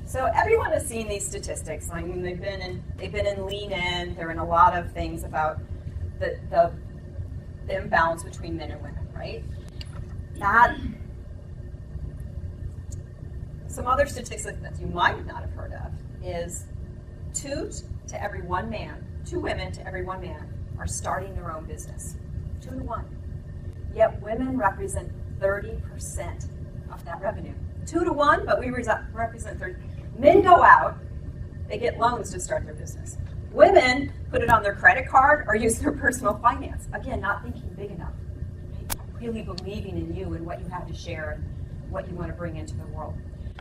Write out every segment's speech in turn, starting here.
So everyone has seen these statistics. I mean, they've been in Lean In. They're in a lot of things about the imbalance between men and women, right? Some other statistics that you might not have heard of is 2 to every 1 man, 2 women to every 1 man are starting their own business. 2 to 1. Yet women represent 30% of that revenue. 2 to 1, but we represent 30%. Men go out, they get loans to start their business. Women put it on their credit card or use their personal finance. Again, not thinking big enough. Right? Really believing in you and what you have to share and what you want to bring into the world.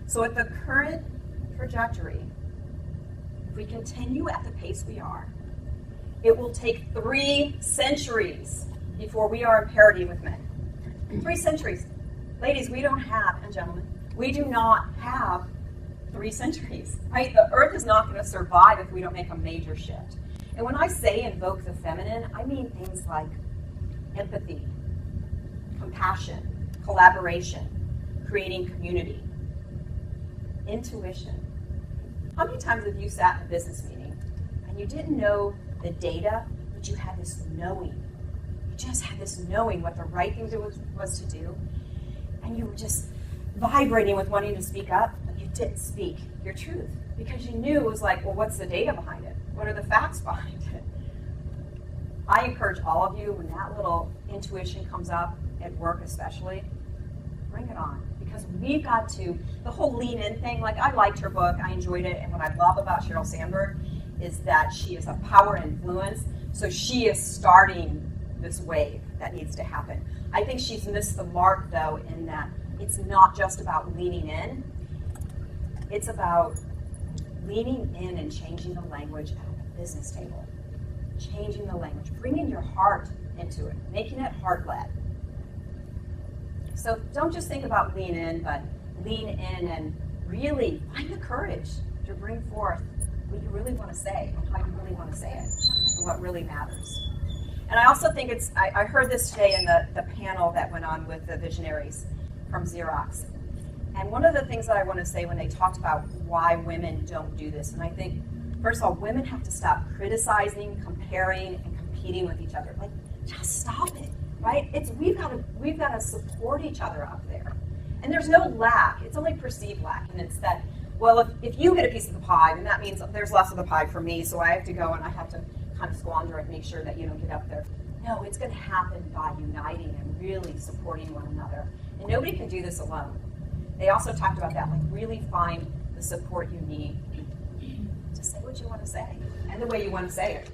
So at the current trajectory, if we continue at the pace we are, it will take 3 centuries before we are in parity with men. 3 centuries. Ladies, we don't have, and gentlemen, we do not have 3 centuries, right? The earth is not going to survive if we don't make a major shift. And when I say invoke the feminine, I mean things like empathy, compassion, collaboration, creating community, intuition. How many times have you sat in a business meeting and you didn't know the data, but you had this knowing? You just had this knowing what the right thing was to do, and you were just vibrating with wanting to speak up, but you didn't speak your truth because you knew it was like, well, what's the data behind it? What are the facts behind it? I encourage all of you, when that little intuition comes up at work especially, bring it on. Because we've got to, the whole Lean In thing, like I liked her book, I enjoyed it, and what I love about Sheryl Sandberg is that she is a power influence, so she is starting this wave that needs to happen. I think she's missed the mark, though, in that it's not just about leaning in, it's about leaning in and changing the language at the business table. Changing the language, bringing your heart into it, making it heart-led. So don't just think about lean in, but lean in and really find the courage to bring forth what you really want to say and how you really want to say it and what really matters. And I also think I heard this today in the panel that went on with the visionaries from Xerox. And one of the things that I want to say when they talked about why women don't do this, and I think, first of all, women have to stop criticizing, comparing, and competing with each other. Like, just stop it, right? We've got to support each other up there. And there's no lack. It's only perceived lack. And it's that, well, if you get a piece of the pie, then that means there's less of the pie for me, so I have to go and I have to kind of squander it, make sure that you don't get up there. No, it's going to happen by uniting and really supporting one another. And nobody can do this alone. They also talked about that, like really find the support you need to say what you want to say and the way you want to say it.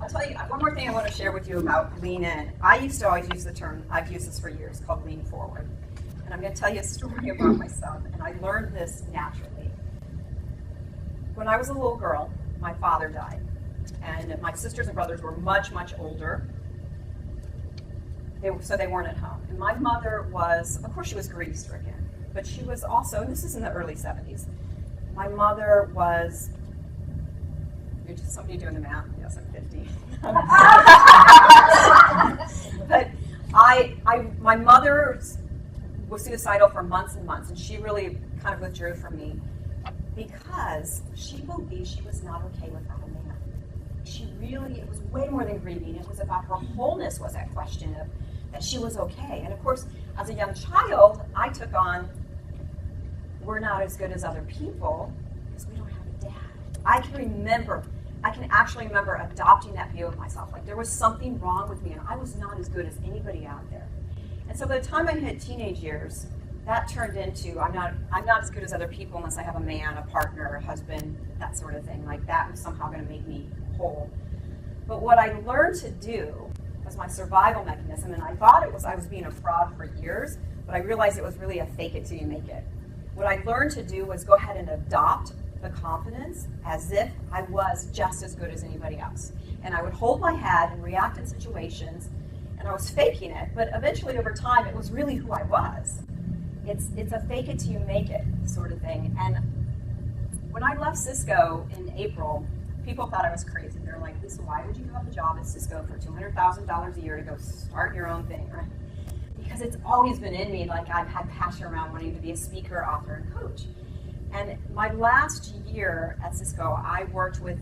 I'll tell you one more thing I want to share with you about lean in. I used to always use the term, I've used this for years, called lean forward. And I'm going to tell you a story about myself, and I learned this naturally. When I was a little girl, my father died, and my sisters and brothers were much, much older, so they weren't at home. And my mother was, of course she was grief-stricken, but she was also, and this is in the early 70s, my mother was, you're just somebody doing the math, yes, I'm 50. But my mother was suicidal for months and months, and she really kind of withdrew from me because she believed she was not okay without a man. It was way more than grieving. It was about her wholeness was at question of that she was okay. And of course, as a young child, I took on, we're not as good as other people because we don't have a dad. I can actually remember adopting that view of myself. Like there was something wrong with me and I was not as good as anybody out there. And so by the time I hit teenage years, that turned into I'm not as good as other people unless I have a man, a partner, a husband, that sort of thing. Like that was somehow going to make me whole. But what I learned to do was my survival mechanism, and I thought I was being a fraud for years, but I realized it was really a fake it till you make it. What I learned to do was go ahead and adopt the confidence as if I was just as good as anybody else. And I would hold my head and react in situations, and I was faking it, but eventually over time it was really who I was. It's a fake it till you make it sort of thing. And when I left Cisco in April, people thought I was crazy. They're like, Lisa, why would you give up a job at Cisco for $200,000 a year to go start your own thing, right? Because it's always been in me, like I've had passion around wanting to be a speaker, author, and coach. And my last year at Cisco, I worked with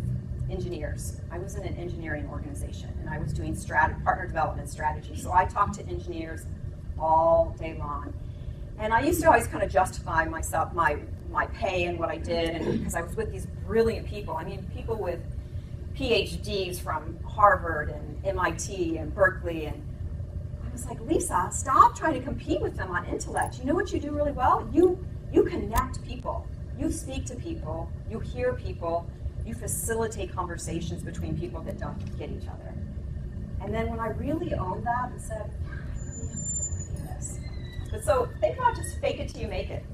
engineers. I was in an engineering organization, and I was doing partner development strategy. So I talked to engineers all day long. And I used to always kind of justify myself, my pay and what I did, and because I was with these brilliant people. I mean, people with PhDs from Harvard and MIT and Berkeley, and I was like, Lisa, stop trying to compete with them on intellect. You know what you do really well? You connect people. You speak to people. You hear people. You facilitate conversations between people that don't get each other. And then when I really owned that and said, I really am good at this. But so think about just fake it till you make it.